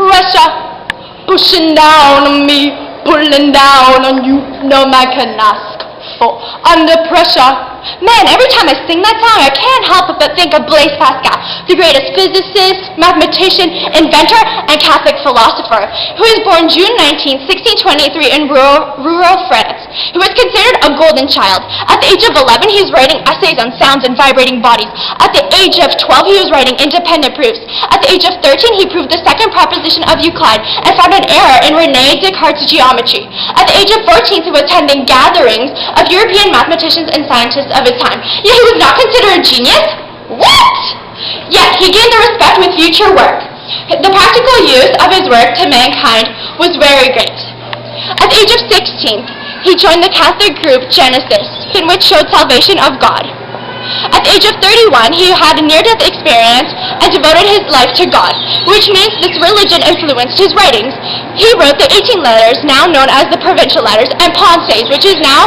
pressure pushing down on me, pulling down on you. No man can ask for under pressure. Man, every time I sing that song, I can't help but think of Blaise Pascal, the greatest physicist, mathematician, inventor, and Catholic philosopher, who was born June 19, 1623 in rural France. He was considered a golden child. At the age of 11, he was writing essays on sounds and vibrating bodies. At the age of 12, he was writing independent proofs. At the age of 13, he proved the second proposition of Euclid and found an error in René Descartes' geometry. At the age of 14, he was attending gatherings of European mathematicians and scientists of his time. Yet he was not considered a genius? What? Yet he gained the respect with future work. The practical use of his work to mankind was very great. At the age of 16, he joined the Catholic group Genesis, in which showed salvation of God. At the age of 31, he had a near-death experience and devoted his life to God, which means this religion influenced his writings. He wrote the 18 letters, now known as the Provincial Letters, and Pensées, which is now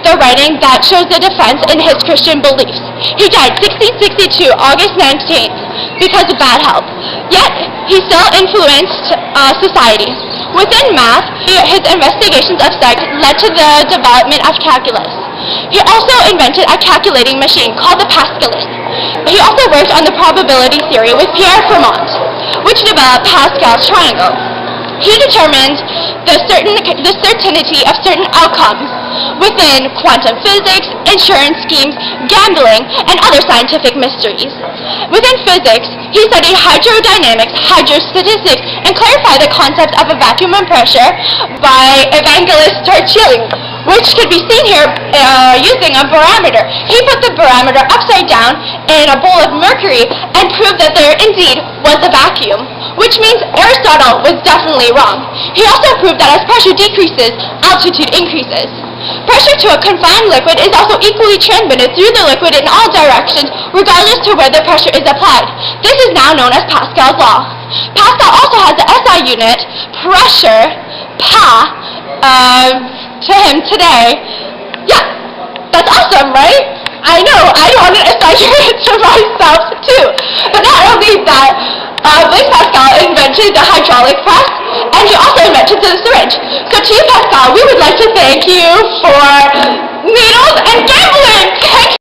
the writing that shows the defense in his Christian beliefs. He died 1662, August 19th, because of bad health. Yet, he still influenced society. Within math, his investigations of sex led to the development of calculus. He also invented a calculating machine called the Pascalus. He also worked on the probability theory with Pierre Fermat, which developed Pascal's triangle. He determined the certainty of certain outcomes within quantum physics, insurance schemes, gambling, and other scientific mysteries. Within physics, he studied hydrodynamics, hydrostatistics, and clarified the concept of a vacuum and pressure by Evangelist Torricelli, which could be seen here using a barometer. He put the barometer upside down in a bowl of mercury and proved that there indeed was a vacuum, which means Aristotle was definitely wrong. He also proved that as pressure decreases, altitude increases. Pressure to a confined liquid is also equally transmitted through the liquid in all directions, regardless to where the pressure is applied. This is now known as Pascal's law. Pascal also has the SI unit, pressure, Pa, to him today. Yeah, that's awesome, right? I know, I want an SI unit to myself too. But not only that, Blaise Pascal invented the hydraulic press, and he also invented the syringe. So to you, Pascal, we would like to thank you for needles and gambling.